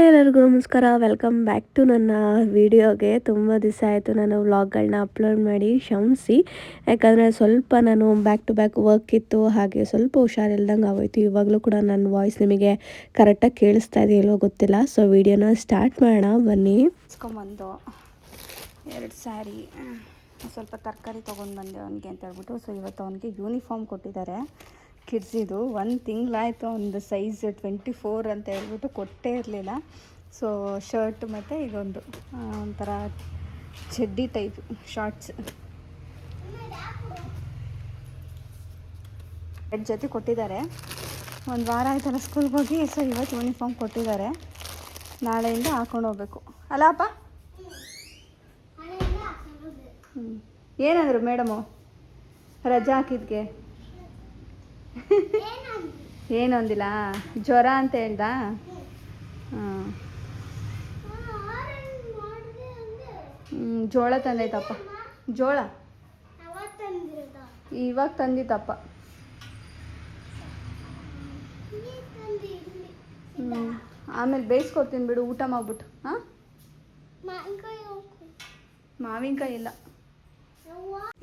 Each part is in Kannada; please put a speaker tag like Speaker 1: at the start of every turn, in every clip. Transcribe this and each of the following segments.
Speaker 1: ಎಲ್ಲರಿಗೂ ನಮಸ್ಕಾರ. ವೆಲ್ಕಮ್ ಬ್ಯಾಕ್ ಟು ನನ್ನ ವಿಡಿಯೋಗೆ. ತುಂಬ ದಿವಸ ಆಯಿತು ನಾನು ವ್ಲಾಗ್ಗಳನ್ನ ಅಪ್ಲೋಡ್ ಮಾಡಿ, ಕ್ಷಮಿಸಿ. ಯಾಕಂದರೆ ಸ್ವಲ್ಪ ನಾನು ಬ್ಯಾಕ್ ಟು ಬ್ಯಾಕ್ ವರ್ಕ್ ಇತ್ತು, ಹಾಗೆ ಸ್ವಲ್ಪ ಹುಷಾರಿಲ್ದಂಗೆ ಆಗೋಯ್ತು. ಇವಾಗಲೂ ಕೂಡ ನನ್ನ ವಾಯ್ಸ್ ನಿಮಗೆ ಕರೆಕ್ಟಾಗಿ ಕೇಳಿಸ್ತಾ ಇದೆಯಲ್ಲೋ ಗೊತ್ತಿಲ್ಲ. ಸೊ ವಿಡಿಯೋನ ಸ್ಟಾರ್ಟ್ ಮಾಡೋಣ ಬನ್ನಿ.
Speaker 2: ಇಸ್ಕೊಂಬಂದು 2 ಸ್ಯಾರಿ, ಸ್ವಲ್ಪ ತರಕಾರಿ ತೊಗೊಂಡು ಬಂದೆ ಅವನಿಗೆ ಅಂತ ಹೇಳ್ಬಿಟ್ಟು. ಸೊ ಇವತ್ತು ಅವನಿಗೆ ಯೂನಿಫಾರ್ಮ್ ಕೊಟ್ಟಿದ್ದಾರೆ ಕಿಡ್ಸಿದು. 1 ತಿಂಗಳಾಯಿತು. ಒಂದು ಸೈಜ್ 24 ಅಂತ ಹೇಳ್ಬಿಟ್ಟು ಕೊಟ್ಟೇ ಇರಲಿಲ್ಲ. ಸೊ ಶರ್ಟ್ ಮತ್ತು ಇದೊಂದು ಒಂಥರ ಚಡ್ಡಿ ಟೈಪ್ ಶಾರ್ಟ್ಸ್ 2 ಜೊತೆ ಕೊಟ್ಟಿದ್ದಾರೆ. 1 ವಾರ ಆಯ್ತಲ್ಲ ಸ್ಕೂಲ್ಗೆ ಹೋಗಿ. ಸೊ ಇವತ್ತು ಯೂನಿಫಾರ್ಮ್ ಕೊಟ್ಟಿದ್ದಾರೆ. ನಾಳೆಯಿಂದ ಹಾಕೊಂಡು ಹೋಗ್ಬೇಕು ಅಲ್ಲಪ್ಪ. ಏನಂದರು ಮೇಡಮು ರಜಾ ಹಾಕಿದ್ಗೆ? ಏನು ಅಂದಿಲ್ಲ, ಜ್ವರ ಅಂತ ಹೇಳ್ದ. ಜೋಳ ತಂದೈತಪ್ಪ. ಜೋಳ ಇವಾಗ ತಂದಿತ್ತಪ್ಪ. ಆಮೇಲೆ ಬೇಯಿಸ್ಕೊಡ್ತೀನಿ ಬಿಡು, ಊಟ ಮಾಡ್ಬಿಟ್ಟು. ಹಾಂ, ಮಾವಿನಕಾಯಿ ಇಲ್ಲ.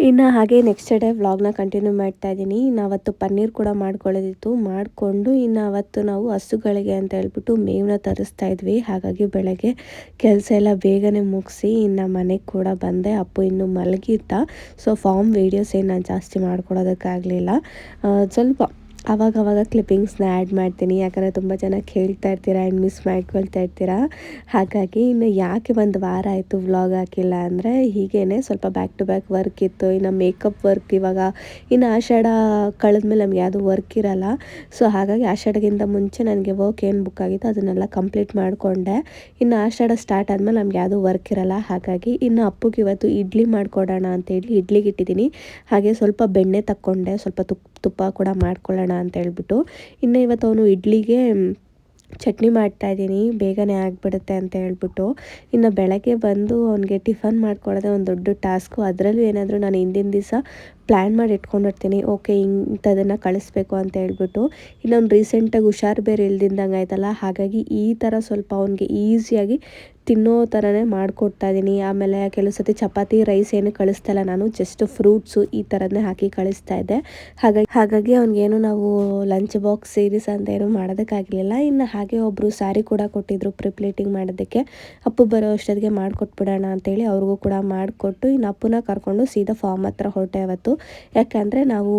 Speaker 1: ಇನ್ನು ಹಾಗೆ ನೆಕ್ಸ್ಟ್ ಡೇ ವ್ಲಾಗ್ನ ಕಂಟಿನ್ಯೂ ಮಾಡ್ತಾ ಇದ್ದೀನಿ. ಇನ್ನು ಅವತ್ತು ಪನ್ನೀರ್ ಕೂಡ ಮಾಡ್ಕೊಳ್ಳೋದಿತ್ತು. ಮಾಡಿಕೊಂಡು ಇನ್ನು ಅವತ್ತು ನಾವು ಹಸುಗಳಿಗೆ ಅಂತ ಹೇಳ್ಬಿಟ್ಟು ಮೇವನ್ನ ತರಿಸ್ತಾ ಇದ್ವಿ. ಹಾಗಾಗಿ ಬೆಳಗ್ಗೆ ಕೆಲಸ ಎಲ್ಲ ಬೇಗನೆ ಮುಗಿಸಿ ಇನ್ನು ಮನೆಗೆ ಕೂಡ ಬಂದೆ. ಅಪ್ಪು ಇನ್ನೂ ಮಲಗಿದ್ದ. ಸೊ ಫಾರ್ಮ್ ವೀಡಿಯೋಸ್ ಏನು ನಾನು ಜಾಸ್ತಿ ಮಾಡ್ಕೊಡೋದಕ್ಕಾಗಲಿಲ್ಲ. ಸ್ವಲ್ಪ ಆವಾಗವಾಗ ಕ್ಲಿಪ್ಪಿಂಗ್ಸ್ನ ಆ್ಯಡ್ ಮಾಡ್ತೀನಿ. ಯಾಕಂದರೆ ತುಂಬ ಜನ ಕೇಳ್ತಾ ಇರ್ತೀರಾ ಆ್ಯಂಡ್ ಮಿಸ್ ಮಾಡ್ಕೊಳ್ತಾ ಇರ್ತೀರಾ. ಹಾಗಾಗಿ ಇನ್ನು ಯಾಕೆ 1 ವಾರ ಆಯಿತು ವ್ಲಾಗ್ ಹಾಕಿಲ್ಲ ಅಂದರೆ ಹೀಗೇ ಸ್ವಲ್ಪ ಬ್ಯಾಕ್ ಟು ಬ್ಯಾಕ್ ವರ್ಕ್ ಇತ್ತು. ಇನ್ನು ಮೇಕಪ್ ವರ್ಕ್ ಇವಾಗ ಇನ್ನು ಆಷಾಢ ಕಳೆದ್ಮೇಲೆ ನಮ್ಗೆ ಯಾವುದೂ ವರ್ಕ್ ಇರಲ್ಲ. ಸೊ ಹಾಗಾಗಿ ಆಷಾಢಗಿಂತ ಮುಂಚೆ ನನಗೆ ವರ್ಕ್ ಏನು ಬುಕ್ ಆಗಿತ್ತು ಅದನ್ನೆಲ್ಲ ಕಂಪ್ಲೀಟ್ ಮಾಡಿಕೊಂಡೆ. ಇನ್ನು ಆಷಾಢ ಸ್ಟಾರ್ಟ್ ಆದಮೇಲೆ ನಮ್ಗೆ ಯಾವುದೂ ವರ್ಕ್ ಇರಲ್ಲ. ಹಾಗಾಗಿ ಇನ್ನು ಅಪ್ಪುಗೆ ಇವತ್ತು ಇಡ್ಲಿ ಮಾಡಿಕೊಡೋಣ ಅಂತೇಳಿ ಇಡ್ಲಿಗೆ ಇಟ್ಟಿದ್ದೀನಿ. ಹಾಗೆ ಸ್ವಲ್ಪ ಬೆಣ್ಣೆ ತಕ್ಕೊಂಡೆ, ಸ್ವಲ್ಪ ತುಪ್ಪ ಕೂಡ ಮಾಡ್ಕೊಳ್ಳೋಣ ಅಂತ ಹೇಳ್ಬಿಟ್ಟು. ಇನ್ನು ಇವತ್ತು ಅವನು ಇಡ್ಲಿಗೆ ಚಟ್ನಿ ಮಾಡ್ತಾಯಿದ್ದೀನಿ, ಬೇಗನೆ ಆಗಿಬಿಡುತ್ತೆ ಅಂತ ಹೇಳ್ಬಿಟ್ಟು. ಇನ್ನು ಬೆಳಗ್ಗೆ ಬಂದು ಅವನಿಗೆ ಟಿಫನ್ ಮಾಡ್ಕೊಳ್ಳೋದೇ ಒಂದು ದೊಡ್ಡ ಟಾಸ್ಕು. ಅದರಲ್ಲೂ ಏನಾದರೂ ನಾನು ಹಿಂದಿನ ದಿವಸ ಪ್ಲ್ಯಾನ್ ಮಾಡಿ ಇಟ್ಕೊಂಡಿರ್ತೀನಿ, ಓಕೆ ಇಂಥದನ್ನು ಕಳಿಸ್ಬೇಕು ಅಂತ ಹೇಳ್ಬಿಟ್ಟು. ಇನ್ನೊಂದು ರೀಸೆಂಟಾಗಿ ಹುಷಾರು ಬೇರೆ ಇಲ್ದಿಂದಂಗೆ ಆಯ್ತಲ್ಲ, ಹಾಗಾಗಿ ಈ ಥರ ಸ್ವಲ್ಪ ಅವನಿಗೆ ಈಸಿಯಾಗಿ ತಿನ್ನೋ ಥರನೇ ಮಾಡಿಕೊಡ್ತಾ ಇದ್ದೀನಿ. ಆಮೇಲೆ ಕೆಲವು ಸತಿ ಚಪಾತಿ ರೈಸ್ ಏನು ಕಳಿಸ್ತಾಯಿಲ್ಲ ನಾನು, ಜಸ್ಟ್ ಫ್ರೂಟ್ಸು ಈ ಥರದನ್ನೇ ಹಾಕಿ ಕಳಿಸ್ತಾ ಇದ್ದೆ. ಹಾಗಾಗಿ ಅವ್ನಿಗೇನು ನಾವು ಲಂಚ್ ಬಾಕ್ಸ್ ಸೀರೀಸ್ ಅಂತ ಏನೂ ಮಾಡೋದಕ್ಕಾಗಲಿಲ್ಲ. ಇನ್ನು ಹಾಗೆ ಒಬ್ಬರು ಸ್ಯಾರಿ ಕೂಡ ಕೊಟ್ಟಿದ್ದರು ಪ್ರಿಪ್ಲೇಟಿಂಗ್ ಮಾಡೋದಕ್ಕೆ. ಅಪ್ಪು ಬರೋ ಅಷ್ಟೊತ್ತಿಗೆ ಮಾಡಿಕೊಟ್ಬಿಡೋಣ ಅಂತೇಳಿ ಅವ್ರಿಗೂ ಕೂಡ ಮಾಡಿಕೊಟ್ಟು ಇನ್ನು ಅಪ್ಪನ ಕರ್ಕೊಂಡು ಸೀದಾ ಫಾರ್ಮ್ ಹತ್ರ ಹೊರಟೆ ಅವತ್ತು. ಯಾಕಂದರೆ ನಾವು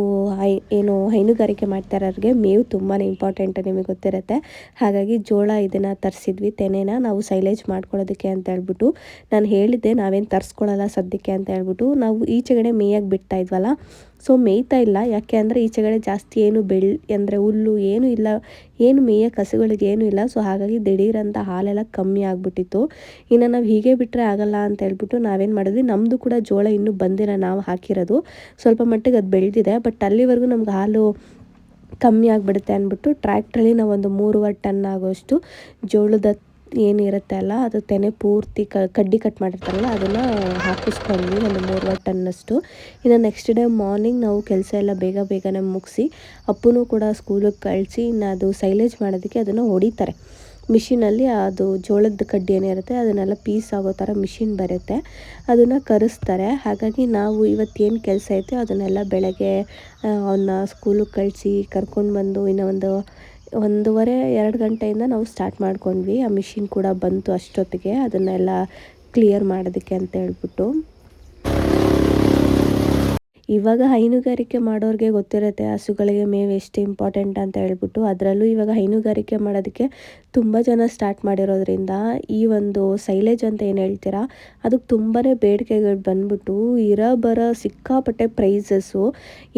Speaker 1: ಹೈನುಗಾರಿಕೆ ಮಾಡ್ತಾರೋರಿಗೆ ಮೇವು ತುಂಬಾ ಇಂಪಾರ್ಟೆಂಟ್, ನಿಮಗೆ ಗೊತ್ತಿರುತ್ತೆ. ಹಾಗಾಗಿ ಜೋಳ ಇದನ್ನು ತರಿಸಿದ್ವಿ, ತೆನೆನ ನಾವು ಸೈಲೇಜ್ ಮಾಡ್ಕೊಳ್ಳೋದಕ್ಕೆ ಅಂತ ಹೇಳ್ಬಿಟ್ಟು. ನಾನು ಹೇಳಿದ್ದೆ ನಾವೇನು ತರಿಸ್ಕೊಳ್ಳಲ್ಲ ಸದ್ಯಕ್ಕೆ ಅಂತ ಹೇಳ್ಬಿಟ್ಟು. ನಾವು ಈಚೆಗಡೆ ಮೇಯಕ್ಕೆ ಬಿಡ್ತಾ ಇದ್ವಲ್ಲ, ಸೊ ಮೇಯ್ತಾ ಇಲ್ಲ. ಯಾಕೆ ಅಂದರೆ ಈಚೆಗಡೆ ಜಾಸ್ತಿ ಏನು ಅಂದರೆ ಹುಲ್ಲು ಏನೂ ಇಲ್ಲ, ಏನು ಮೇಯಕ್ಕೆ ಹಸುಗಳಿಗೆ ಏನೂ ಇಲ್ಲ. ಸೊ ಹಾಗಾಗಿ ದಿಢೀರಂತ ಹಾಲೆಲ್ಲ ಕಮ್ಮಿ ಆಗಿಬಿಟ್ಟಿತ್ತು. ಇನ್ನು ನಾವು ಹೀಗೆ ಬಿಟ್ಟರೆ ಆಗಲ್ಲ ಅಂತ ಹೇಳ್ಬಿಟ್ಟು ನಾವೇನು ಮಾಡಿದ್ವಿ, ನಮ್ಮದು ಕೂಡ ಜೋಳ ಇನ್ನೂ ಬಂದಿಲ್ಲ, ನಾವು ಹಾಕಿರೋದು ಸ್ವಲ್ಪ ಮಟ್ಟಿಗೆ ಅದು ಬೆಳೆದಿದೆ. ಬಟ್ ಅಲ್ಲಿವರೆಗೂ ನಮ್ಗೆ ಹಾಲು ಕಮ್ಮಿ ಆಗಿಬಿಡುತ್ತೆ ಅಂದ್ಬಿಟ್ಟು ಟ್ರ್ಯಾಕ್ಟ್ರಲ್ಲಿ ನಾವು ಒಂದು 3.5 ಟನ್ ಆಗೋಷ್ಟು ಜೋಳದ ಏನಿರುತ್ತೆ ಅಲ್ಲ ಅದು ತೆನೆ ಪೂರ್ತಿ ಕಡ್ಡಿ ಕಟ್ ಮಾಡಿರ್ತಾರಲ್ಲ ಅದನ್ನು ಹಾಕಿಸ್ಕೊಂಡ್ವಿ, ಒಂದು 3.5 ಟನ್ನಷ್ಟು. ಇನ್ನು ನೆಕ್ಸ್ಟ್ ಡೇ ಮಾರ್ನಿಂಗ್ ನಾವು ಕೆಲಸ ಎಲ್ಲ ಬೇಗನೆ ಮುಗಿಸಿ ಅಪ್ಪನೂ ಕೂಡ ಸ್ಕೂಲಿಗೆ ಕಳಿಸಿ ಇನ್ನು ಅದು ಸೈಲೇಜ್ ಮಾಡೋದಕ್ಕೆ ಅದನ್ನು ಹೊಡಿತಾರೆ ಮಿಷಿನಲ್ಲಿ. ಅದು ಜೋಳದ ಕಡ್ಡಿ ಏನಿರುತ್ತೆ ಅದನ್ನೆಲ್ಲ ಪೀಸ್ ಆಗೋ ಥರ ಮಿಷಿನ್ ಬರುತ್ತೆ, ಅದನ್ನು ಕರೆಸ್ತಾರೆ. ಹಾಗಾಗಿ ನಾವು ಇವತ್ತೇನು ಕೆಲಸ ಐತೆ ಅದನ್ನೆಲ್ಲ ಬೆಳಗ್ಗೆ ಅವನ್ನ ಸ್ಕೂಲಿಗೆ ಕಳಿಸಿ ಕರ್ಕೊಂಡು ಬಂದು ಇನ್ನು ಒಂದು 1:30-2 ಗಂಟೆಯಿಂದ ನಾವು ಸ್ಟಾರ್ಟ್ ಮಾಡ್ಕೊಂಡ್ವಿ. ಆ ಮಿಷಿನ್ ಕೂಡ ಬಂತು ಅಷ್ಟೊತ್ತಿಗೆ ಅದನ್ನೆಲ್ಲ ಕ್ಲಿಯರ್ ಮಾಡೋದಕ್ಕೆ ಅಂತ ಹೇಳ್ಬಿಟ್ಟು. ಇವಾಗ ಹೈನುಗಾರಿಕೆ ಮಾಡೋರಿಗೆ ಗೊತ್ತಿರುತ್ತೆ ಹಸುಗಳಿಗೆ ಮೇವು ಎಷ್ಟು ಇಂಪಾರ್ಟೆಂಟ್ ಅಂತ ಹೇಳ್ಬಿಟ್ಟು. ಅದರಲ್ಲೂ ಇವಾಗ ಹೈನುಗಾರಿಕೆ ಮಾಡೋದಕ್ಕೆ ತುಂಬ ಜನ ಸ್ಟಾರ್ಟ್ ಮಾಡಿರೋದ್ರಿಂದ ಈ ಒಂದು ಸೈಲೇಜ್ ಅಂತ ಏನು ಹೇಳ್ತೀರಾ ಅದಕ್ಕೆ ತುಂಬಾ ಬೇಡಿಕೆಗಳು ಬಂದ್ಬಿಟ್ಟು ಬರೋ ಸಿಕ್ಕಾಪಟ್ಟೆ ಪ್ರೈಸಸ್ಸು.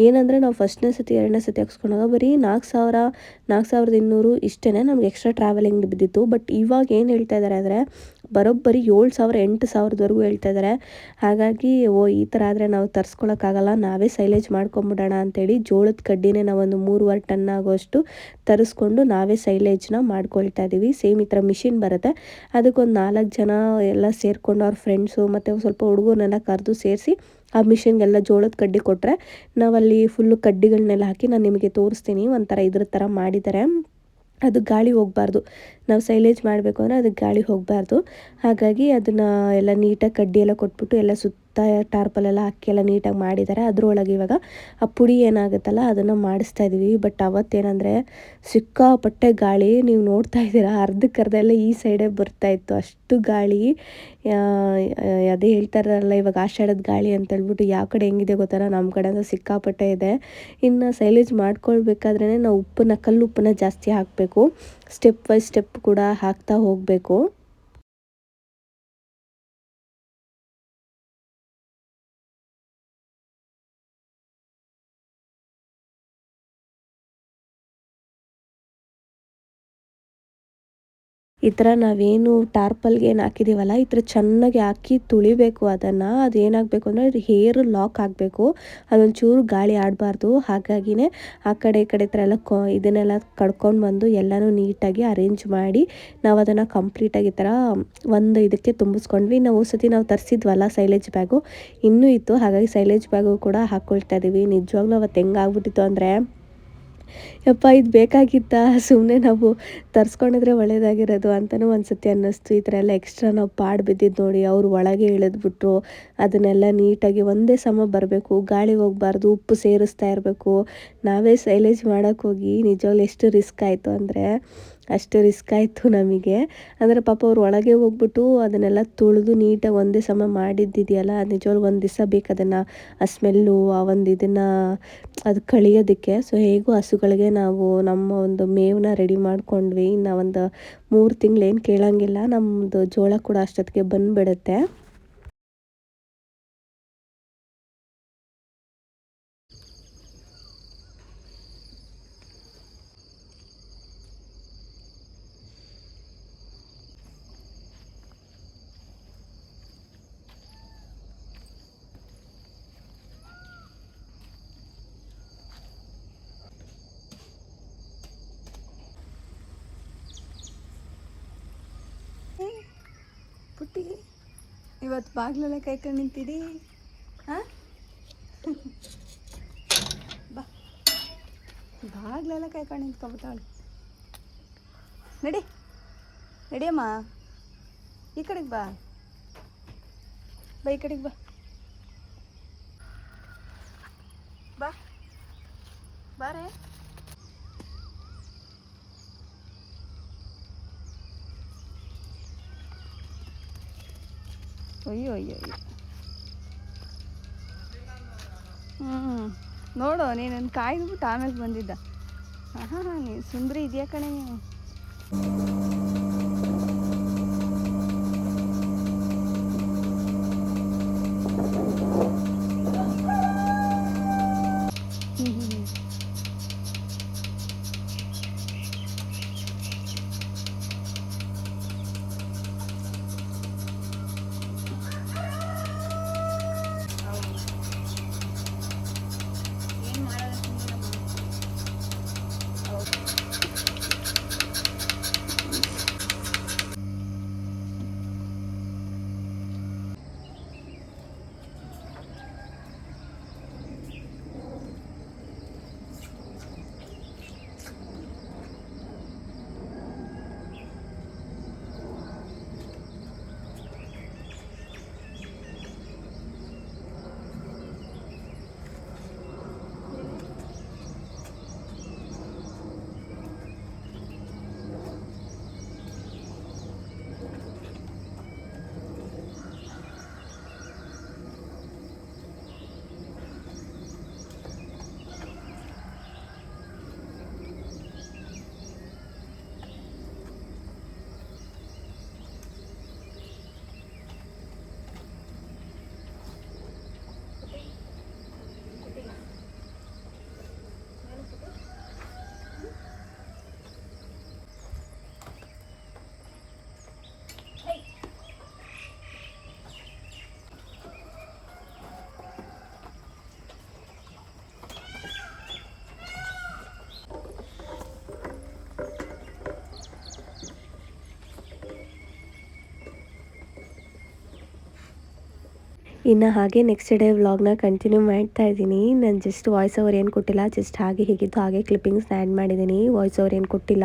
Speaker 1: ಏನಂದರೆ ನಾವು ಫಸ್ಟ್ನೇ ಸತಿ 2ನೇ ಸತಿ ಹಾಕ್ಸ್ಕೊಂಡಾಗ ಬರೀ 4,200 ಇಷ್ಟೇ ನಮ್ಗೆ ಎಕ್ಸ್ಟ್ರಾ ಟ್ರಾವೆಲಿಂಗ್ ಬಿದ್ದಿತ್ತು. ಬಟ್ ಇವಾಗ ಏನು ಹೇಳ್ತಾ ಇದ್ದಾರೆ ಅಂದರೆ ಬರೋಬ್ಬರಿ 7,000-8,000ವರೆಗೂ ಹೇಳ್ತಾ ಇದ್ದಾರೆ. ಹಾಗಾಗಿ ಈ ಥರ ಆದರೆ ನಾವು ತರಿಸ್ಕೊಳಕ್ಕಾಗಲ್ಲ, ನಾವೇ ಸೈಲೇಜ್ ಮಾಡ್ಕೊಂಬಿಡೋಣ ಅಂತೇಳಿ ಜೋಳದ ಕಡ್ಡಿನೇ ನಾವೊಂದು 3.5 ಟನ್ ಆಗೋಷ್ಟು ತರಿಸ್ಕೊಂಡು ನಾವೇ ಸೈಲೇಜ್ನ ಮಾಡ್ಕೊಳ್ತಾ ಇದ್ದೀವಿ. ಸೇಮ್ ಈ ಥರ ಮಿಷಿನ್ ಬರುತ್ತೆ, ಅದಕ್ಕೊಂದು 4 ಜನ ಎಲ್ಲ ಸೇರಿಕೊಂಡು ಅವ್ರ ಫ್ರೆಂಡ್ಸು ಮತ್ತು ಸ್ವಲ್ಪ ಹುಡುಗರನ್ನೆಲ್ಲ ಕರೆದು ಸೇರಿಸಿ ಆ ಮಿಷಿನ್ಗೆಲ್ಲ ಜೋಳದ ಕಡ್ಡಿ ಕೊಟ್ಟರೆ ನಾವಲ್ಲಿ ಫುಲ್ಲು ಕಡ್ಡಿಗಳನ್ನೆಲ್ಲ ಹಾಕಿ ನಾನು ನಿಮಗೆ ತೋರಿಸ್ತೀನಿ. ಒಂಥರ ಇದ್ರ ಥರ ಮಾಡಿದ್ದಾರೆ. ಅದು ಗಾಳಿ ಹೋಗಬಾರ್ದು. ನಾವು ಸೈಲೇಜ್ ಮಾಡಬೇಕು ಅಂದರೆ ಅದಕ್ಕೆ ಗಾಳಿ ಹೋಗಬಾರ್ದು. ಹಾಗಾಗಿ ಅದನ್ನು ಎಲ್ಲ ನೀಟಾಗಿ ಕಡ್ಡಿ ಎಲ್ಲ ಕೊಟ್ಬಿಟ್ಟು ಎಲ್ಲ ಸುತ್ತ ಟಾರ್ಪಲೆಲ್ಲ ಹಾಕಿ ಎಲ್ಲ ನೀಟಾಗಿ ಮಾಡಿದ್ದಾರೆ. ಅದರೊಳಗೆ ಇವಾಗ ಆ ಪುಡಿ ಏನಾಗುತ್ತಲ್ಲ ಅದನ್ನು ಮಾಡಿಸ್ತಾ ಇದ್ದೀವಿ. ಬಟ್ ಅವತ್ತೇನೆಂದರೆ ಸಿಕ್ಕಾಪಟ್ಟೆ ಗಾಳಿ, ನೀವು ನೋಡ್ತಾ ಇದ್ದೀರಾ ಅರ್ಧಕ್ಕರ್ಧ ಎಲ್ಲ ಈ ಸೈಡೇ ಬರ್ತಾಯಿತ್ತು, ಅಷ್ಟು ಗಾಳಿ. ಅದೇ ಹೇಳ್ತಾರಲ್ಲ ಇವಾಗ ಆಷಾಢದ ಗಾಳಿ ಅಂತೇಳ್ಬಿಟ್ಟು, ಯಾವ ಕಡೆ ಹೆಂಗಿದೆ ಗೊತ್ತಾರ, ನಮ್ಮ ಕಡೆ ಅಂದರೆ ಸಿಕ್ಕಾಪಟ್ಟೆ ಇದೆ. ಇನ್ನು ಸೈಲೇಜ್ ಮಾಡ್ಕೊಳ್ಬೇಕಾದ್ರೇ ನಾವು ಉಪ್ಪನ್ನ, ಕಲ್ಲುಪ್ಪನ್ನ ಜಾಸ್ತಿ ಹಾಕಬೇಕು. ಸ್ಟೆಪ್ ಬೈ ಸ್ಟೆಪ್ ಕೂಡ ಹಾಕ್ತಾ ಹೋಗಬೇಕು. ಈ ಥರ ನಾವೇನು ಟಾರ್ಪಲ್ಗೆ ಏನು ಹಾಕಿದ್ದೀವಲ್ಲ, ಈ ಥರ ಚೆನ್ನಾಗಿ ಹಾಕಿ ತುಳಿಬೇಕು ಅದನ್ನು. ಅದು ಏನಾಗಬೇಕು ಅಂದರೆ ಹೇರು ಲಾಕ್ ಆಗಬೇಕು, ಅದೊಂಚೂರು ಗಾಳಿ ಆಡಬಾರ್ದು. ಹಾಗಾಗಿನೇ ಆ ಕಡೆ ಈ ಕಡೆ ಥರ ಎಲ್ಲ ಇದನ್ನೆಲ್ಲ ಕಡ್ಕೊಂಡು ಬಂದು ಎಲ್ಲನೂ ನೀಟಾಗಿ ಅರೇಂಜ್ ಮಾಡಿ ನಾವು ಅದನ್ನು ಕಂಪ್ಲೀಟಾಗಿ ಈ ಥರ ಒಂದು ಇದಕ್ಕೆ ತುಂಬಿಸ್ಕೊಂಡ್ವಿ. ನಾವು ಸತಿ ನಾವು ತರಿಸಿದ್ವಲ್ಲ ಸೈಲೇಜ್ ಬ್ಯಾಗು ಇನ್ನೂ ಇತ್ತು, ಹಾಗಾಗಿ ಸೈಲೇಜ್ ಬ್ಯಾಗು ಕೂಡ ಹಾಕ್ಕೊಳ್ತಾ ಇದ್ದೀವಿ. ನಿಜವಾಗ್ಲೂ ಅವತ್ತು ಹೆಂಗೆ ಆಗ್ಬಿಟ್ಟಿತ್ತು ಅಂದರೆ, ಯಪ್ಪ ಇದು ಬೇಕಾಗಿತ್ತಾ, ಸುಮ್ಮನೆ ನಾವು ತರಿಸ್ಕೊಂಡಿದ್ರೆ ಒಳ್ಳೇದಾಗಿರೋದು ಅಂತಲೂ ಒಂದು ಸತಿ ಅನ್ನಿಸ್ತು. ಈ ಥರ ಎಲ್ಲ ಎಕ್ಸ್ಟ್ರಾ ನಾವು ಪಾಡು ಬಿದ್ದಿದ್ದು ನೋಡಿ, ಅವರು ಒಳಗೆ ಇಳಿದ್ಬಿಟ್ರು. ಅದನ್ನೆಲ್ಲ ನೀಟಾಗಿ ಒಂದೇ ಸಮ ಬರಬೇಕು, ಗಾಳಿ ಹೋಗಬಾರ್ದು, ಉಪ್ಪು ಸೇರಿಸ್ತಾ ಇರಬೇಕು. ನಾವೇ ಸೈಲೇಜ್ ಮಾಡೋಕ್ಕೋಗಿ ನಿಜವಾಗ್ಲೂ ಎಷ್ಟು ರಿಸ್ಕ್ ಆಯಿತು ಅಂದರೆ ಅಷ್ಟು ರಿಸ್ಕ್ ಆಯಿತು ನಮಗೆ. ಅಂದರೆ ಪಾಪ ಅವ್ರು ಒಳಗೆ ಹೋಗ್ಬಿಟ್ಟು ಅದನ್ನೆಲ್ಲ ತುಳಿದು ನೀಟಾಗಿ ಒಂದೇ ಸಮ ಮಾಡಿದ್ದಿದೆಯಲ್ಲ, ನಿಜವಾಗ್ಲೂ ಒಂದು ದಿವಸ ಬೇಕು ಅದನ್ನು, ಆ ಸ್ಮೆಲ್ಲು, ಆ ಒಂದು ಇದನ್ನು ಅದು ಕಳಿಯೋದಕ್ಕೆ. ಸೊ ಹೇಗೂ ಹಸುಗಳಿಗೆ ನಾವು ನಮ್ಮ ಒಂದು ಮೇವನ್ನ ರೆಡಿ ಮಾಡ್ಕೊಂಡ್ವಿ. ಇನ್ನು ಒಂದು 3 ತಿಂಗಳೇನು ಕೇಳೋಂಗಿಲ್ಲ, ನಮ್ಮದು ಜೋಳ ಕೂಡ ಅಷ್ಟೊತ್ತಿಗೆ ಬಂದುಬಿಡುತ್ತೆ.
Speaker 2: ಪುಟ್ಟಿ ಇವತ್ತು ಬಾಗಿಲೆಲ್ಲ ಕೈಕೊಂಡು ನಿಂತಿರಿ. ಹಾಂ ಬಾ, ಬಾಗಿಲೆಲ್ಲ ಕೈಕೊಂಡು ನಿಂತ್ಕೊಬಿಟ್ಟಾಳು. ನಡಿ ನಡಿಯಮ್ಮ, ಈ ಕಡೆಗೆ ಬಾ, ಈ ಕಡೆಗೆ ಬಾ, ಬಾ ಬಾರೇ. ಅಯ್ಯೋ ಅಯ್ಯೋ ಅಯ್ಯೋ, ನೋಡು ನೀನು ಕಾಯ್ದುಬಿಟ್ಟು ಆಮೇಲೆ ಬಂದಿದ್ದ. ಹಾಂ ನೀನು ಸುಂದ್ರಿ ಇದೆಯಾ ಕಣೆ ನೀವು.
Speaker 1: ಇನ್ನು ಹಾಗೆ ನೆಕ್ಸ್ಟ್ ಡೇ ವ್ಲಾಗ್ನ ಕಂಟಿನ್ಯೂ ಮಾಡ್ತಾ ಇದ್ದೀನಿ. ನಾನು ಜಸ್ಟ್ ವಾಯ್ಸ್ ಓವರ್ ಏನು ಕೊಟ್ಟಿಲ್ಲ, ಜಸ್ಟ್ ಹಾಗೆ ಹೀಗಿತ್ತು ಹಾಗೆ ಕ್ಲಿಪ್ಪಿಂಗ್ಸ್ನ ಆ್ಯಡ್ ಮಾಡಿದ್ದೀನಿ. ವಾಯ್ಸ್ ಓವರ್ ಏನು ಕೊಟ್ಟಿಲ್ಲ.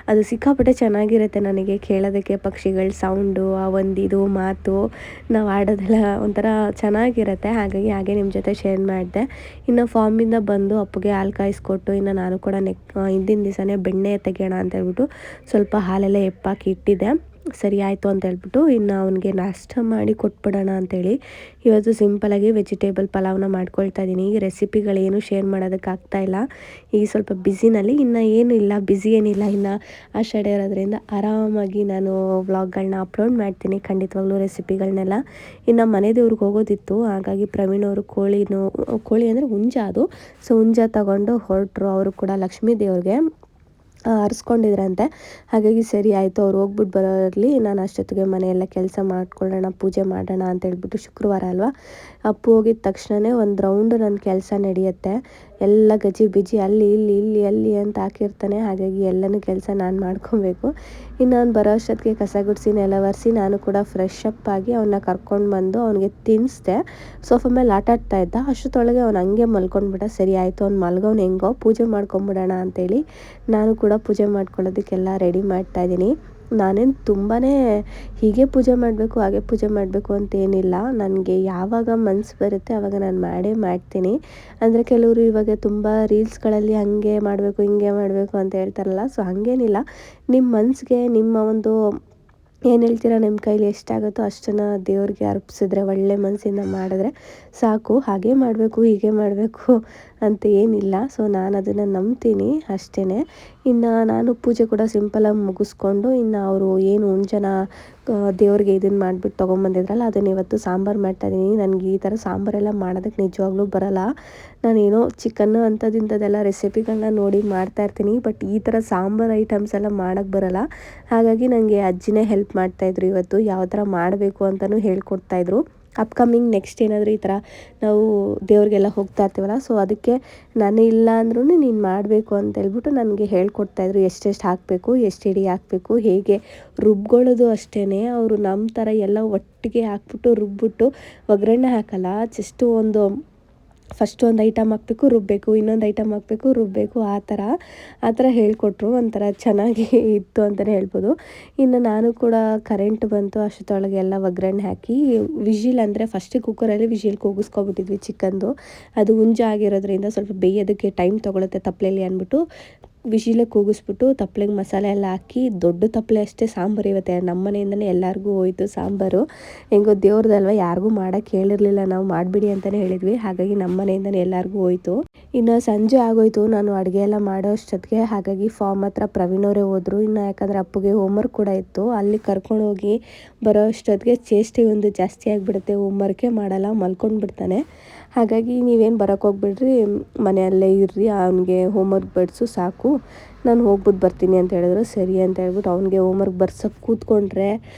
Speaker 1: ಅದು ಸಿಕ್ಕಾಪಟ್ಟೆ ಚೆನ್ನಾಗಿರುತ್ತೆ ನನಗೆ ಕೇಳೋದಕ್ಕೆ, ಪಕ್ಷಿಗಳ ಸೌಂಡು, ಆ ಒಂದಿದು ಮಾತು ನಾವು ಆಡೋದೆಲ್ಲ ಒಂಥರ ಚೆನ್ನಾಗಿರುತ್ತೆ. ಹಾಗಾಗಿ ಹಾಗೆ ನಿಮ್ಮ ಜೊತೆ ಶೇರ್ ಮಾಡಿದೆ. ಇನ್ನು ಫಾರ್ಮಿಂದ ಬಂದು ಅಪ್ಪಗೆ ಹಾಲು ಕಾಯಿಸ್ಕೊಟ್ಟು, ಇನ್ನು ನಾನು ಕೂಡ ಹಿಂದಿನ ದಿವಸನೇ ಬೆಣ್ಣೆ ತೆಗೆಯೋಣ ಅಂತ ಹೇಳ್ಬಿಟ್ಟು ಸ್ವಲ್ಪ ಹಾಲೆಲ್ಲ ಎಪ್ಪಾಕಿ ಇಟ್ಟಿದ್ದೆ. ಸರಿ ಆಯಿತು ಅಂತ ಹೇಳ್ಬಿಟ್ಟು ಇನ್ನು ಅವನಿಗೆ ನಾಷ್ಟ ಮಾಡಿ ಕೊಟ್ಬಿಡೋಣ ಅಂಥೇಳಿ ಇವತ್ತು ಸಿಂಪಲಾಗಿ ವೆಜಿಟೇಬಲ್ ಪಲಾವ್ನ ಮಾಡ್ಕೊಳ್ತಾ ಇದ್ದೀನಿ. ಈ ರೆಸಿಪಿಗಳೇನು ಶೇರ್ ಮಾಡೋದಕ್ಕಾಗ್ತಾಯಿಲ್ಲ, ಈಗ ಸ್ವಲ್ಪ ಬ್ಯುಸಿನಲ್ಲಿ. ಇನ್ನು ಏನೂ ಇಲ್ಲ, ಬ್ಯುಸಿ ಏನಿಲ್ಲ, ಇನ್ನು ಆಷಾಢ ಇರೋದ್ರಿಂದ ಆರಾಮಾಗಿ ನಾನು ವ್ಲಾಗ್ಗಳನ್ನ ಅಪ್ಲೋಡ್ ಮಾಡ್ತೀನಿ ಖಂಡಿತವಾಗ್ಲೂ ರೆಸಿಪಿಗಳನ್ನೆಲ್ಲ. ಇನ್ನು ಮನೆ ದೇವ್ರಿಗೆ ಹೋಗೋದಿತ್ತು, ಹಾಗಾಗಿ ಪ್ರವೀಣ್ ಅವರು ಕೋಳಿ ಅಂದರೆ ಹುಂಜ ಅದು. ಸೊ ಹುಂಜ ತಗೊಂಡು ಹೊರಟರು. ಅವರು ಕೂಡ ಲಕ್ಷ್ಮೀ ದೇವ್ರಿಗೆ ಹರಿಸ್ಕೊಂಡಿದ್ರಂತೆ. ಹಾಗಾಗಿ ಸರಿ ಆಯಿತು, ಅವ್ರು ಹೋಗ್ಬಿಟ್ಟು ಬರೋರಲ್ಲಿ ನಾನು ಅಷ್ಟೊತ್ತಿಗೆ ಮನೆಯೆಲ್ಲ ಕೆಲಸ ಮಾಡ್ಕೊಳ್ಳೋಣ, ಪೂಜೆ ಮಾಡೋಣ ಅಂತ ಹೇಳ್ಬಿಟ್ಟು. ಶುಕ್ರವಾರ ಅಲ್ವಾ, ಅಪ್ಪು ಹೋಗಿದ ತಕ್ಷಣವೇ ಒಂದು ರೌಂಡು ನನ್ನ ಕೆಲಸ ನಡೆಯುತ್ತೆ. ಎಲ್ಲ ಗಜಿ ಬಿಜಿ ಅಲ್ಲಿ ಅಲ್ಲಿ ಅಂತ ಹಾಕಿರ್ತಾನೆ. ಹಾಗಾಗಿ ಎಲ್ಲನೂ ಕೆಲಸ ನಾನು ಮಾಡ್ಕೊಬೇಕು. ಇನ್ನು ಅವ್ನು ಬರೋ ಅಷ್ಟೊತ್ತಿಗೆ ಕಸ ಗುಡಿಸಿ ನೆಲ ಒರೆಸಿ ನಾನು ಕೂಡ ಫ್ರೆಶ್ ಅಪ್ ಆಗಿ ಅವನ್ನ ಕರ್ಕೊಂಡು ಬಂದು ಅವನಿಗೆ ತಿನ್ನಿಸ್ದೆ. ಸೋಫಾ ಮೇಲೆ ಆಟ ಆಡ್ತಾ ಇದ್ದ. ಅಷ್ಟೊತ್ತೊಳಗೆ ಅವ್ನು ಹಂಗೆ ಮಲ್ಕೊಂಡ್ಬಿಟ್ಟ. ಸರಿ ಆಯಿತು, ಅವ್ನು ಮಲ್ಗೋನು ಹೆಂಗೋ ಪೂಜೆ ಮಾಡ್ಕೊಂಬಿಡೋಣ ಅಂತೇಳಿ ನಾನು ಕೂಡ ಪೂಜೆ ಮಾಡ್ಕೊಳ್ಳೋದಕ್ಕೆಲ್ಲ ರೆಡಿ ಮಾಡ್ತಾಯಿದ್ದೀನಿ. ನಾನೇನು ತುಂಬಾ ಹೀಗೆ ಪೂಜೆ ಮಾಡಬೇಕು ಹಾಗೆ ಪೂಜೆ ಮಾಡಬೇಕು ಅಂತೇನಿಲ್ಲ. ನನಗೆ ಯಾವಾಗ ಮನಸ್ಸು ಬರುತ್ತೆ ಆವಾಗ ನಾನು ಮಾಡೇ ಮಾಡ್ತೀನಿ. ಅಂದರೆ ಕೆಲವರು ಇವಾಗ ತುಂಬ ರೀಲ್ಸ್ಗಳಲ್ಲಿ ಹಾಗೆ ಮಾಡಬೇಕು ಹಿಂಗೆ ಮಾಡಬೇಕು ಅಂತ ಹೇಳ್ತಾರಲ್ಲ, ಸೊ ಹಾಗೇನಿಲ್ಲ. ನಿಮ್ಮ ಮನಸ್ಸಿಗೆ ನಿಮ್ಮ ಒಂದು ಏನು ಹೇಳ್ತೀರಾ, ನಿಮ್ಮ ಕೈಲಿ ಎಷ್ಟಾಗುತ್ತೋ ಅಷ್ಟನ್ನು ದೇವ್ರಿಗೆ ಅರ್ಪಿಸಿದ್ರೆ, ಒಳ್ಳೆ ಮನಸ್ಸಿಂದ ಮಾಡಿದ್ರೆ ಸಾಕು. ಹಾಗೆ ಮಾಡಬೇಕು ಹೀಗೆ ಮಾಡಬೇಕು ಅಂತ ಏನಿಲ್ಲ. ಸೊ ನಾನು ಅದನ್ನು ನಂಬ್ತೀನಿ ಅಷ್ಟೇ. ಇನ್ನು ನಾನು ಪೂಜೆ ಕೂಡ ಸಿಂಪಲಾಗಿ ಮುಗಿಸ್ಕೊಂಡು, ಇನ್ನು ಅವರು ಏನು ಹುಂಜನ ದೇವ್ರಿಗೆ ಇದನ್ನು ಮಾಡಿಬಿಟ್ಟು ತೊಗೊಂಬಂದಿದ್ರಲ್ಲ, ಅದನ್ನು ಇವತ್ತು ಸಾಂಬಾರು ಮಾಡ್ತಾಯಿದ್ದೀನಿ. ನನಗೆ ಈ ಥರ ಸಾಂಬಾರೆಲ್ಲ ಮಾಡೋದಕ್ಕೆ ನಿಜವಾಗ್ಲೂ ಬರೋಲ್ಲ. ನಾನೇನೋ ಚಿಕನ್ನು ಅಂಥದ್ದಿಂಥದ್ದೆಲ್ಲ ರೆಸಿಪಿಗಳನ್ನ ನೋಡಿ ಮಾಡ್ತಾಯಿರ್ತೀನಿ, ಬಟ್ ಈ ಥರ ಸಾಂಬಾರು ಐಟಮ್ಸ್ ಎಲ್ಲ ಮಾಡೋಕ್ಕೆ ಬರೋಲ್ಲ. ಹಾಗಾಗಿ ನನಗೆ ಅಜ್ಜಿನೇ ಹೆಲ್ಪ್ ಮಾಡ್ತಾಯಿದ್ರು. ಇವತ್ತು ಯಾವ ಥರ ಮಾಡಬೇಕು ಅಂತಲೂ ಹೇಳ್ಕೊಡ್ತಾಯಿದ್ರು. ಅಪ್ಕಮಿಂಗ್ ನೆಕ್ಸ್ಟ್ ಏನಾದರೂ ಈ ಥರ ನಾವು ದೇವ್ರಿಗೆಲ್ಲ ಹೋಗ್ತಾ ಇರ್ತೀವಲ್ಲ, ಸೊ ಅದಕ್ಕೆ ನಾನು ಇಲ್ಲ ಅಂದ್ರೂ ನೀನು ಮಾಡಬೇಕು ಅಂತ ಹೇಳ್ಬಿಟ್ಟು ನನಗೆ ಹೇಳ್ಕೊಡ್ತಾಯಿದ್ರು. ಎಷ್ಟೆಷ್ಟು ಹಾಕಬೇಕು, ಎಷ್ಟು ಹಿಡಿ ಹಾಕಬೇಕು, ಹೇಗೆ ರುಬ್ಕೊಳ್ಳೋದು ಅಷ್ಟೇ. ಅವರು ನಮ್ಮ ಥರ ಎಲ್ಲ ಒಟ್ಟಿಗೆ ಹಾಕ್ಬಿಟ್ಟು ರುಬ್ಬಿಟ್ಟು ಒಗ್ಗರಣೆ ಹಾಕಲ್ಲ. ಜಸ್ಟು ಫಸ್ಟು ಒಂದು ಐಟಮ್ ಹಾಕಬೇಕು, ರುಬ್ಬಬೇಕು, ಇನ್ನೊಂದು ಐಟಮ್ ಹಾಕಬೇಕು, ರುಬ್ಬಬೇಕು, ಆ ಥರ ಹೇಳ್ಕೊಟ್ರು. ಒಂಥರ ಚೆನ್ನಾಗಿ ಇತ್ತು ಅಂತಲೇ ಹೇಳ್ಬೋದು. ಇನ್ನು ನಾನು ಕೂಡ ಕರೆಂಟ್ ಬಂತು, ಅಷ್ಟೊತ್ತೊಳಗೆ ಎಲ್ಲ ಒಗ್ಗರಣೆ ಹಾಕಿ ವಿಜಿಲ್ ಅಂದರೆ ಫಸ್ಟಿಗೆ ಕುಕ್ಕರಲ್ಲಿ ವಿಜಿಲ್ ಕೂಗಿಸ್ಕೊಬಿಟ್ಟಿದ್ವಿ ಚಿಕನ್ದು. ಅದು ಹುಂಜ ಆಗಿರೋದ್ರಿಂದ ಸ್ವಲ್ಪ ಬೇಯೋದಕ್ಕೆ ಟೈಮ್ ತೊಗೊಳುತ್ತೆ ತಪ್ಪಲೆಯಲ್ಲಿ ಅಂದ್ಬಿಟ್ಟು ವಿಜಿಲೆ ಕೂಗಿಸ್ಬಿಟ್ಟು ತಪ್ಪಲೆಗೆ ಮಸಾಲೆ ಎಲ್ಲ ಹಾಕಿ, ದೊಡ್ಡ ತಪ್ಪಲೆ ಅಷ್ಟೇ ಸಾಂಬಾರು. ಇವತ್ತು ನಮ್ಮ ಮನೆಯಿಂದಲೇ ಎಲ್ಲರಿಗೂ ಹೋಯ್ತು ಸಾಂಬಾರು. ಹೆಂಗೋ ದೇವ್ರದಲ್ವ, ಯಾರಿಗೂ ಮಾಡೋಕ್ಕೆ ಹೇಳಿರಲಿಲ್ಲ, ನಾವು ಮಾಡಿಬಿಡಿ ಅಂತಲೇ ಹೇಳಿದ್ವಿ. ಹಾಗಾಗಿ ನಮ್ಮ ಮನೆಯಿಂದಲೇ ಎಲ್ಲರಿಗೂ ಹೋಯ್ತು. ಇನ್ನು ಸಂಜೆ ಆಗೋಯ್ತು ನಾನು ಅಡುಗೆ ಎಲ್ಲ ಮಾಡೋ ಅಷ್ಟೊತ್ತಿಗೆ. ಹಾಗಾಗಿ ಫಾರ್ಮ್ ಹತ್ರ ಪ್ರವೀಣವರೇ ಹೋದರು. ಇನ್ನು ಯಾಕಂದರೆ ಅಪ್ಪಗೆ ಹೋಮ್ವರ್ಕ್ ಕೂಡ ಇತ್ತು, ಅಲ್ಲಿ ಕರ್ಕೊಂಡೋಗಿ ಬರೋ ಅಷ್ಟೊತ್ತಿಗೆ ಚೇಷ್ಟೆ ಒಂದು ಜಾಸ್ತಿ ಆಗಿಬಿಡುತ್ತೆ. ಹೋಮ್ವರ್ಕೇ ಮಾಡಲ್ಲ, ಮಲ್ಕೊಂಡ್ಬಿಡ್ತಾನೆ. ಹಾಗಾಗಿ ನೀವೇನು ಬರೋಕ್ಕೆ ಹೋಗ್ಬಿಡ್ರಿ, ಮನೆಯಲ್ಲೇ ಇರ್ರಿ, ಅವನಿಗೆ ಹೋಮ್ವರ್ಕ್ ಬಡಿಸು ಸಾಕು, ನಾನು ಹೋಗ್ಬಿಟ್ಟು ಬರ್ತೀನಿ ಅಂತ ಹೇಳಿದ್ರು. ಸರಿ ಅಂತ ಹೇಳ್ಬಿಟ್ಟು ಅವ್ನಿಗೆ ಹೋಮ್ವರ್ಕ್ ಬರ್ಸೋಕ್ಕೆ ಕೂತ್ಕೊಂಡ್ರೆ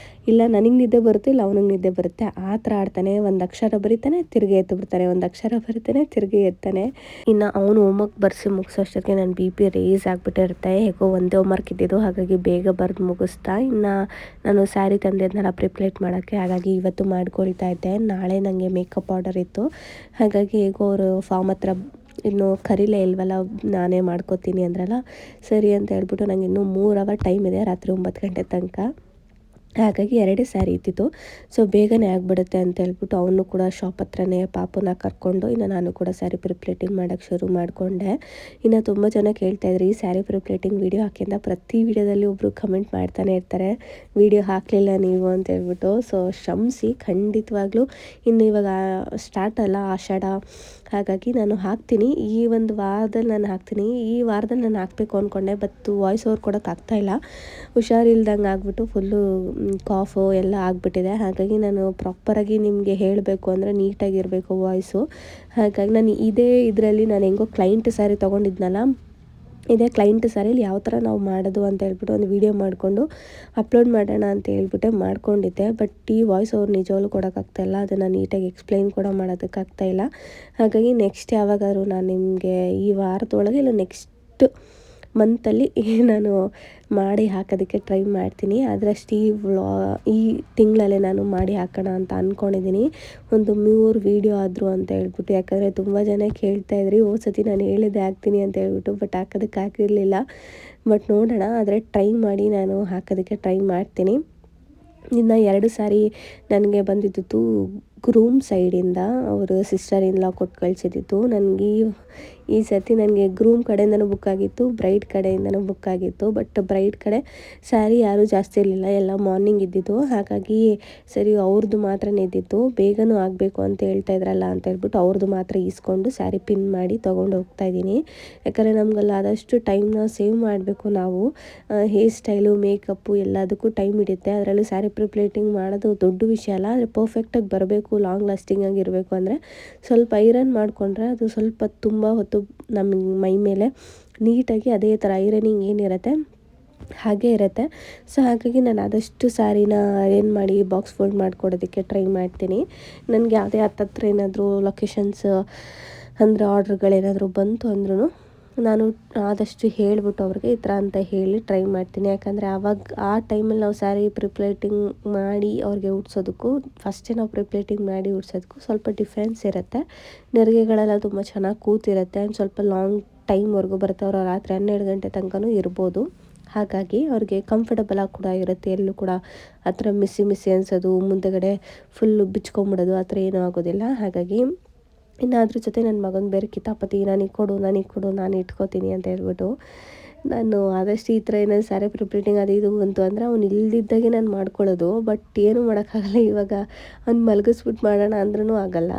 Speaker 1: ಇಲ್ಲ ನನಗೆ ನಿದ್ದೆ ಬರುತ್ತೆ, ಇಲ್ಲ ಅವನಿಗೆ ನಿದ್ದೆ ಬರುತ್ತೆ, ಆ ಥರ ಆಡ್ತಾನೆ. ಒಂದು ಅಕ್ಷರ ಬರೀತಾನೆ, ತಿರುಗಿ ಎತ್ತು ಬಿಡ್ತಾನೆ, ಒಂದು ಅಕ್ಷರ ಬರೀತಾನೆ, ತಿರುಗಿ ಎತ್ತಾನೆ. ಇನ್ನು ಅವನು ಹೋಮ್ವರ್ಕ್ ಬರ್ಸಿ ಮುಗಿಸೋ ಅಷ್ಟೊತ್ತಿಗೆ ನನ್ನ BP ರೇಸ್ ಆಗಿಬಿಟ್ಟಿರುತ್ತೆ. ಹೇಗೋ ಒಂದೇ ಹೋಮ್ವರ್ಕ್ ಇದ್ದಿದ್ದು, ಹಾಗಾಗಿ ಬೇಗ ಬರೆದು ಮುಗಿಸ್ತಾ ಇನ್ನು ನಾನು ಸ್ಯಾರಿ ತಂದಿದ್ನಲ್ಲ ಪ್ರಿಪ್ಲೇಟ್ ಮಾಡೋಕ್ಕೆ, ಹಾಗಾಗಿ ಇವತ್ತು ಮಾಡ್ಕೊಳ್ತಾ ಇದ್ದೆ. ನಾಳೆ ನನಗೆ ಮೇಕಪ್ ಆರ್ಡರ್ ಇತ್ತು, ಹಾಗಾಗಿ ಹೇಗೋ ಅವರು ಫಾರ್ಮ್ ಹತ್ರ ಇನ್ನು ಕರೀಲೇ ಇಲ್ವಲ್ಲ, ನಾನೇ ಮಾಡ್ಕೋತೀನಿ ಅಂದ್ರಲ್ಲ, ಸರಿ ಅಂತ ಹೇಳ್ಬಿಟ್ಟು ನನಗೆ ಇನ್ನೂ 3 ಅವರ್ ಟೈಮ್ ಇದೆ, ರಾತ್ರಿ 9 ಗಂಟೆ ತನಕ. ಹಾಗಾಗಿ 2 ಸ್ಯಾರಿ ಇದ್ದಿತ್ತು, ಸೊ ಬೇಗನೆ ಆಗಿಬಿಡುತ್ತೆ ಅಂತ ಹೇಳ್ಬಿಟ್ಟು ಅವನು ಕೂಡ ಶಾಪ್ ಹತ್ರನೇ ಪಾಪುನ ಕರ್ಕೊಂಡು ಇನ್ನು ನಾನು ಕೂಡ ಸ್ಯಾರಿ ಪ್ರಿಪ್ಲೇಟಿಂಗ್ ಮಾಡೋಕ್ಕೆ ಶುರು ಮಾಡಿಕೊಂಡೆ. ಇನ್ನು ತುಂಬ ಜನ ಕೇಳ್ತಾಯಿದ್ರು ಈ ಸ್ಯಾರಿ ಪ್ರಿಪ್ಲೇಟಿಂಗ್ ವೀಡಿಯೋ ಹಾಕಿಂದ. ಪ್ರತಿ ವೀಡಿಯೋದಲ್ಲಿ ಒಬ್ಬರು ಕಮೆಂಟ್ ಮಾಡ್ತಾನೆ ಇರ್ತಾರೆ, ವೀಡಿಯೋ ಹಾಕಲಿಲ್ಲ ನೀವು ಅಂತ ಹೇಳ್ಬಿಟ್ಟು. ಸೊ ಕ್ಷಮಿಸಿ, ಖಂಡಿತವಾಗ್ಲೂ ಇನ್ನು ಇವಾಗ ಸ್ಟಾರ್ಟ್ ಅಲ್ಲ ಆಷಾಢ, ಹಾಗಾಗಿ ನಾನು ಹಾಕ್ತೀನಿ. ಈ ಒಂದು ವಾರದಲ್ಲಿ ನಾನು ಹಾಕ್ತೀನಿ. ಈ ವಾರದಲ್ಲಿ ನಾನು ಹಾಕಬೇಕು ಅಂದ್ಕೊಂಡೆ, ಬಟ್ ವಾಯ್ಸ್ ಓವರ್ ಕೊಡೋಕ್ಕಾಗ್ತಾಯಿಲ್ಲ, ಹುಷಾರಿಲ್ದಂಗೆ ಆಗಿಬಿಟ್ಟು ಫುಲ್ಲು ಕಾಫು ಎಲ್ಲ ಆಗಿಬಿಟ್ಟಿದೆ. ಹಾಗಾಗಿ ನಾನು ಪ್ರಾಪರಾಗಿ ನಿಮಗೆ ಹೇಳಬೇಕು ಅಂದರೆ ನೀಟಾಗಿರಬೇಕು ವಾಯ್ಸು. ಹಾಗಾಗಿ ನಾನು ಇದರಲ್ಲಿ ನಾನು ಹೆಂಗೋ ಕ್ಲೈಂಟ್ ಸ್ಯಾರಿ ತೊಗೊಂಡಿದ್ನಲ್ಲ, ಇದೇ ಕ್ಲೈಂಟ್ ಸ್ಯಾರಿಲಿ ಯಾವ ಥರ ನಾವು ಮಾಡೋದು ಅಂತ ಹೇಳ್ಬಿಟ್ಟು ಒಂದು ವೀಡಿಯೋ ಮಾಡಿಕೊಂಡು ಅಪ್ಲೋಡ್ ಮಾಡೋಣ ಅಂತ ಹೇಳ್ಬಿಟ್ಟೆ ಮಾಡ್ಕೊಂಡಿದ್ದೆ. ಬಟ್ ಈ ವಾಯ್ಸ್ ಅವ್ರು ನಿಜವಾಗ್ಲೂ ಕೊಡೋಕ್ಕಾಗ್ತಾಯಿಲ್ಲ, ಅದನ್ನು ನೀಟಾಗಿ ಎಕ್ಸ್ಪ್ಲೈನ್ ಕೂಡ ಮಾಡೋದಕ್ಕಾಗ್ತಾಯಿಲ್ಲ. ಹಾಗಾಗಿ ನೆಕ್ಸ್ಟ್ ಯಾವಾಗಾದ್ರು ನಾನು ನಿಮಗೆ ಈ ವಾರದೊಳಗೆ ಇಲ್ಲ ನೆಕ್ಸ್ಟ್ ಮಂತಲ್ಲಿ ನಾನು ಮಾಡಿ ಹಾಕೋದಕ್ಕೆ ಟ್ರೈ ಮಾಡ್ತೀನಿ. ಅದರಷ್ಟು ಈ ತಿಂಗಳಲ್ಲೇ ನಾನು ಮಾಡಿ ಹಾಕೋಣ ಅಂತ ಅಂದ್ಕೊಂಡಿದ್ದೀನಿ. ಒಂದು 3 ವೀಡಿಯೋ ಆದರೂ ಅಂತ ಹೇಳ್ಬಿಟ್ಟು, ಯಾಕಂದರೆ ತುಂಬ ಜನ ಕೇಳ್ತಾಯಿದ್ರಿ ಹೋದ ಸತಿ ನಾನು ಹೇಳಿದ್ದೆ ಹಾಕ್ತೀನಿ ಅಂತ ಹೇಳ್ಬಿಟ್ಟು, ಬಟ್ ಹಾಕೋದಕ್ಕೆ ಹಾಕಿರಲಿಲ್ಲ. ಬಟ್ ನೋಡೋಣ, ಆದರೆ ಟ್ರೈ ಮಾಡಿ ನಾನು ಹಾಕೋದಕ್ಕೆ ಟ್ರೈ ಮಾಡ್ತೀನಿ. ಇನ್ನು 2 ಸಾರಿ ನನಗೆ ಬಂದಿದ್ದು ಗ್ರೂಮ್ ಸೈಡಿಂದ ಅವರು ಸಿಸ್ಟರ್ ಇನ್ ಲಾ ಕೊಟ್ಟು ಕಳಿಸಿದ್ದು. ನನಗೆ ಈ ಸತಿ ನನಗೆ ಗ್ರೂಮ್ ಕಡೆಯಿಂದನೂ ಬುಕ್ ಆಗಿತ್ತು, ಬ್ರೈಡ್ ಕಡೆಯಿಂದನೂ ಬುಕ್ ಆಗಿತ್ತು. ಬಟ್ ಬ್ರೈಡ್ ಕಡೆ ಸ್ಯಾರಿ ಯಾರೂ ಜಾಸ್ತಿ ಇರಲಿಲ್ಲ, ಎಲ್ಲ ಮಾರ್ನಿಂಗ್ ಇದ್ದಿದ್ದು. ಹಾಗಾಗಿ ಸರಿ ಅವ್ರದ್ದು ಮಾತ್ರನೇ ಇದ್ದಿತ್ತು, ಬೇಗನೂ ಆಗಬೇಕು ಅಂತ ಹೇಳ್ತಾ ಇದ್ರಲ್ಲ ಅಂತ ಹೇಳ್ಬಿಟ್ಟು ಅವ್ರದ್ದು ಮಾತ್ರ ಈಸ್ಕೊಂಡು ಸ್ಯಾರಿ ಪಿನ್ ಮಾಡಿ ತೊಗೊಂಡು ಹೋಗ್ತಾಯಿದ್ದೀನಿ. ಯಾಕಂದರೆ ನಮಗೆಲ್ಲ ಆದಷ್ಟು ಟೈಮ್ನ ಸೇವ್ ಮಾಡಬೇಕು ನಾವು. ಹೇರ್ ಸ್ಟೈಲು, ಮೇಕಪ್ಪು ಎಲ್ಲದಕ್ಕೂ ಟೈಮ್ ಹಿಡಿಯುತ್ತೆ. ಅದರಲ್ಲೂ ಸ್ಯಾರಿ ಪ್ರಿಪ್ಲೇಟಿಂಗ್ ಮಾಡೋದು ದೊಡ್ಡ ವಿಷಯ ಅಲ್ಲ, ಆದರೆ ಪರ್ಫೆಕ್ಟಾಗಿ ಬರಬೇಕು, ಲಾಂಗ್ ಲಾಸ್ಟಿಂಗ್ ಆಗಿರಬೇಕು ಅಂದರೆ ಸ್ವಲ್ಪ ಐರನ್ ಮಾಡಿಕೊಂಡ್ರೆ ಅದು ಸ್ವಲ್ಪ ತುಂಬ ಹೊತ್ತು ನಮ್ಮ ಮೈ ಮೇಲೆ ನೀಟಾಗಿ ಅದೇ ಥರ ಐರನಿಂಗ್ ಏನಿರುತ್ತೆ ಹಾಗೆ ಇರುತ್ತೆ. ಸೊ ಹಾಗಾಗಿ ನಾನು ಆದಷ್ಟು ಸ್ಯಾರಿನ ಅರೇಂಜ್ ಮಾಡಿ ಬಾಕ್ಸ್ ಫೋಲ್ಡ್ ಮಾಡಿಕೊಡೋದಕ್ಕೆ ಟ್ರೈ ಮಾಡ್ತೀನಿ. ನನಗೆ ಯಾವುದೇ ಹತ್ತತ್ರ ಏನಾದರೂ ಲೊಕೇಶನ್ಸ್ ಅಂದರೆ ಆರ್ಡ್ರ್ಗಳೇನಾದರೂ ಬಂತು ಅಂದ್ರೂ ನಾನು ಆದಷ್ಟು ಹೇಳಿಬಿಟ್ಟು ಅವ್ರಿಗೆ ಈ ಥರ ಅಂತ ಹೇಳಿ ಟ್ರೈ ಮಾಡ್ತೀನಿ. ಯಾಕಂದರೆ ಆ ಟೈಮಲ್ಲಿ ನಾವು ಸ್ಯಾರಿ ಪ್ರಿಪ್ಲೇಟಿಂಗ್ ಮಾಡಿ ಅವ್ರಿಗೆ ಉಡ್ಸೋದಕ್ಕೂ ಫಸ್ಟೇ ನಾವು ಪ್ರಿಪ್ಲೇಟಿಂಗ್ ಮಾಡಿ ಉಡ್ಸೋದಕ್ಕೂ ಸ್ವಲ್ಪ ಡಿಫ್ರೆನ್ಸ್ ಇರುತ್ತೆ. ನೆರಿಗೆಗಳೆಲ್ಲ ತುಂಬ ಚೆನ್ನಾಗಿ ಕೂತಿರುತ್ತೆ, ಒಂದು ಸ್ವಲ್ಪ ಲಾಂಗ್ ಟೈಮ್ವರೆಗೂ ಬರುತ್ತೆ. ಅವರು ರಾತ್ರಿ 12 ಗಂಟೆ ತನಕನೂ ಇರ್ಬೋದು. ಹಾಗಾಗಿ ಅವ್ರಿಗೆ ಕಂಫರ್ಟಬಲಾಗಿ ಕೂಡ ಇರುತ್ತೆ, ಎಲ್ಲೂ ಕೂಡ ಆ ಥರ ಮಿಸ್ಸಿ ಅನಿಸೋದು, ಮುಂದೆಗಡೆ ಫುಲ್ಲು ಬಿಚ್ಕೊಂಬಿಡೋದು ಆ ಥರ ಏನೂ ಆಗೋದಿಲ್ಲ. ಹಾಗಾಗಿ ಇನ್ನು ಅದ್ರ ಜೊತೆ ನನ್ನ ಮಗನ ಬೇರೆ ಕಿತಾಪತಿ, ನನಗೆ ಕೊಡು ನಾನು ಇಟ್ಕೋತೀನಿ ಅಂತ ಹೇಳ್ಬಿಟ್ಟು, ನಾನು ಆದಷ್ಟು ಈ ಥರ ಏನಾದ್ರು ಸ್ಯಾರಿ ಪ್ರಿಪ್ಲೇಟಿಂಗ್ ಅದು ಇದು ಬಂತು ಅಂದರೆ ಅವ್ನು ಇಲ್ದಿದ್ದಾಗೆ ನಾನು ಮಾಡ್ಕೊಳ್ಳೋದು. ಬಟ್ ಏನೂ ಮಾಡೋಕ್ಕಾಗಲ್ಲ. ಇವಾಗ ಅವ್ನು ಮಲಗಿಸ್ಬಿಟ್ಟು ಮಾಡೋಣ ಅಂದ್ರೂ ಆಗಲ್ಲ.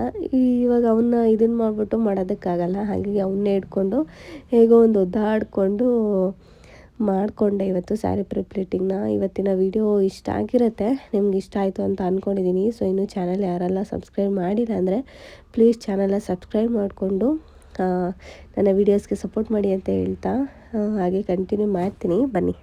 Speaker 1: ಇವಾಗ ಅವನ್ನ ಇದನ್ನು ಮಾಡಿಬಿಟ್ಟು ಮಾಡೋದಕ್ಕಾಗಲ್ಲ. ಹಾಗಾಗಿ ಅವನ್ನೇ ಹಿಡ್ಕೊಂಡು ಹೇಗೋ ಒಂದು ಒದ್ದಾಡಿಕೊಂಡು ಮಾಡಿಕೊಂಡೆ ಇವತ್ತು ಸ್ಯಾರಿ ಪ್ರಿಪ್ಲೇಟಿಂಗ್ನ. ಇವತ್ತಿನ ವಿಡಿಯೋ ಇಷ್ಟ ಆಗಿರುತ್ತೆ, ನಿಮ್ಗೆ ಇಷ್ಟ ಆಯಿತು ಅಂತ ಅಂದ್ಕೊಂಡಿದ್ದೀನಿ. ಸೊ ಇನ್ನೂ ಚಾನಲ್ ಯಾರೆಲ್ಲ ಸಬ್ಸ್ಕ್ರೈಬ್ ಮಾಡಿಲ್ಲ ಅಂದರೆ ಪ್ಲೀಸ್ ಚಾನಲ್ನ ಸಬ್ಸ್ಕ್ರೈಬ್ ಮಾಡಿಕೊಂಡು ನನ್ನ ವೀಡಿಯೋಸ್ಗೆ ಸಪೋರ್ಟ್ ಮಾಡಿ ಅಂತ ಹೇಳ್ತಾ ಹಾಗೆ ಕಂಟಿನ್ಯೂ ಮಾಡ್ತೀನಿ, ಬನ್ನಿ.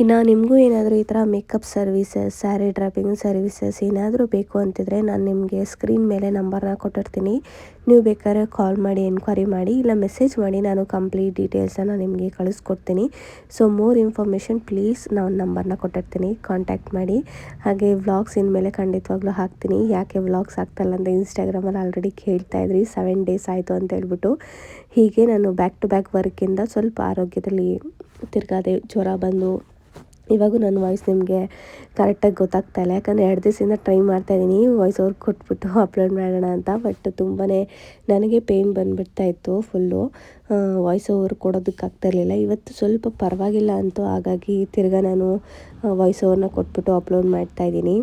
Speaker 1: ಇನ್ನು ನಿಮಗೂ ಏನಾದರೂ ಈ ಥರ makeup services, sari dropping services ಏನಾದರೂ ಬೇಕು ಅಂತಿದ್ರೆ ನಾನು ನಿಮಗೆ ಸ್ಕ್ರೀನ್ ಮೇಲೆ ನಂಬರ್ನ ಕೊಟ್ಟಿರ್ತೀನಿ. ನೀವು ಬೇಕಾದ್ರೆ ಕಾಲ್ ಮಾಡಿ ಎನ್ಕ್ವೈರಿ ಮಾಡಿ, ಇಲ್ಲ ಮೆಸೇಜ್ ಮಾಡಿ, ನಾನು ಕಂಪ್ಲೀಟ್ ಡೀಟೇಲ್ಸನ್ನು ನಿಮಗೆ ಕಳಿಸ್ಕೊಡ್ತೀನಿ. ಸೊ ಮೋರ್ ಇನ್ಫಾರ್ಮೇಷನ್ ಪ್ಲೀಸ್ ನಾನು ನಂಬರ್ನ ಕೊಟ್ಟಿರ್ತೀನಿ, ಕಾಂಟ್ಯಾಕ್ಟ್ ಮಾಡಿ. ಹಾಗೆ ವ್ಲಾಗ್ಸ್ ಇನ್ಮೇಲೆ ಖಂಡಿತವಾಗ್ಲೂ ಹಾಕ್ತೀನಿ. ಯಾಕೆ ವ್ಲಾಗ್ಸ್ ಆಗ್ತಾಯಿಲ್ಲ ಅಂತ ಇನ್ಸ್ಟಾಗ್ರಾಮಲ್ಲಿ ಆಲ್ರೆಡಿ ಕೇಳ್ತಾಯಿದ್ರಿ, 7 ಡೇಸ್ ಆಯಿತು ಅಂತ ಹೇಳ್ಬಿಟ್ಟು. ಹೀಗೆ ನಾನು ಬ್ಯಾಕ್ ಟು ಬ್ಯಾಕ್ ವರ್ಕಿಂದ ಸ್ವಲ್ಪ ಆರೋಗ್ಯದಲ್ಲಿ ತಿರ್ಗಾದೆ, ಜ್ವರ ಬಂದು ಇವಾಗೂ ನನ್ನ ವಾಯ್ಸ್ ನಿಮಗೆ ಕರೆಕ್ಟಾಗಿ ಗೊತ್ತಾಗ್ತಾ ಇಲ್ಲ. ಯಾಕಂದರೆ 2 ದಿವಸದಿಂದ ಟ್ರೈ ಮಾಡ್ತಾಯಿದ್ದೀನಿ ವಾಯ್ಸ್ ಓವರ್ ಕೊಟ್ಬಿಟ್ಟು ಅಪ್ಲೋಡ್ ಮಾಡೋಣ ಅಂತ. ಬಟ್ ತುಂಬಾ ನನಗೆ ಪೇಯ್ನ್ ಬಂದುಬಿಡ್ತಾಯಿತ್ತು ಫುಲ್ಲು, ವಾಯ್ಸ್ ಓವರ್ ಕೊಡೋದಕ್ಕಾಗ್ತಾಯಿರಲಿಲ್ಲ. ಇವತ್ತು ಸ್ವಲ್ಪ ಪರವಾಗಿಲ್ಲ ಅಂತು, ಹಾಗಾಗಿ ತಿರ್ಗಾ ನಾನು ವಾಯ್ಸ್ ಓವರ್ನ ಕೊಟ್ಬಿಟ್ಟು ಅಪ್ಲೋಡ್ ಮಾಡ್ತಾಯಿದ್ದೀನಿ.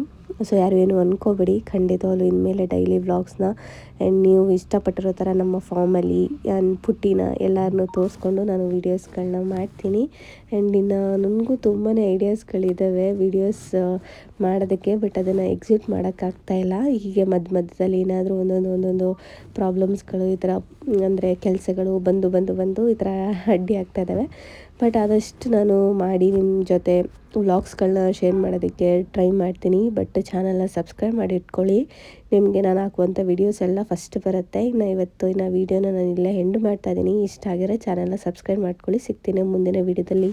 Speaker 1: ಸೊ ಯಾರು ಏನು ಅಂದ್ಕೋಬೇಡಿ, ಖಂಡಿತವಾಗ್ಲೂ ಇನ್ಮೇಲೆ ಡೈಲಿ ವ್ಲಾಗ್ಸ್ನ ಆ್ಯಂಡ್ ನೀವು ಇಷ್ಟಪಟ್ಟಿರೋ ಥರ ನಮ್ಮ ಫಾರ್ಮಲ್ಲಿ ಪುಟ್ಟಿನ ಎಲ್ಲರನ್ನೂ ತೋರಿಸ್ಕೊಂಡು ನಾನು ವೀಡಿಯೋಸ್ಗಳನ್ನ ಮಾಡ್ತೀನಿ. ಆ್ಯಂಡ್ ಇನ್ನು ನನಗೂ ತುಂಬಾ ಐಡಿಯಾಸ್ಗಳಿದ್ದಾವೆ ವೀಡಿಯೋಸ್ ಮಾಡೋದಕ್ಕೆ, ಬಟ್ ಅದನ್ನು ಎಕ್ಸಿಕ್ಯೂಟ್ ಮಾಡೋಕ್ಕಾಗ್ತಾಯಿಲ್ಲ. ಹೀಗೆ ಮಧ್ಯದಲ್ಲಿ ಏನಾದರೂ ಒಂದೊಂದು ಪ್ರಾಬ್ಲಮ್ಸ್ಗಳು ಈ ಥರ ಅಂದರೆ ಕೆಲಸಗಳು ಬಂದು ಈ ಥರ ಅಡ್ಡಿ ಆಗ್ತಾಯಿದ್ದಾವೆ. ಬಟ್ ಆದಷ್ಟು ನಾನು ಮಾಡಿ ನಿಮ್ಮ ಜೊತೆ ವ್ಲಾಗ್ಸ್ಗಳನ್ನ ಶೇರ್ ಮಾಡೋದಕ್ಕೆ ಟ್ರೈ ಮಾಡ್ತೀನಿ. ಬಟ್ ಚಾನಲ್ನ ಸಬ್ಸ್ಕ್ರೈಬ್ ಮಾಡಿ ಇಟ್ಕೊಳ್ಳಿ, ನಿಮಗೆ ನಾನು ಹಾಕುವಂಥ ವೀಡಿಯೋಸ್ ಎಲ್ಲ ಫಸ್ಟ್ ಬರುತ್ತೆ. ಇನ್ನು ವೀಡಿಯೋನ ನಾನು ಇಲ್ಲೇ ಎಂಡ್ ಮಾಡ್ತಾಯಿದ್ದೀನಿ. ಇಷ್ಟ ಆಗಿರೋ ಚಾನಲ್ನ ಸಬ್ಸ್ಕ್ರೈಬ್ ಮಾಡ್ಕೊಳ್ಳಿ. ಸಿಗ್ತೀನಿ ಮುಂದಿನ ವೀಡಿಯೋದಲ್ಲಿ.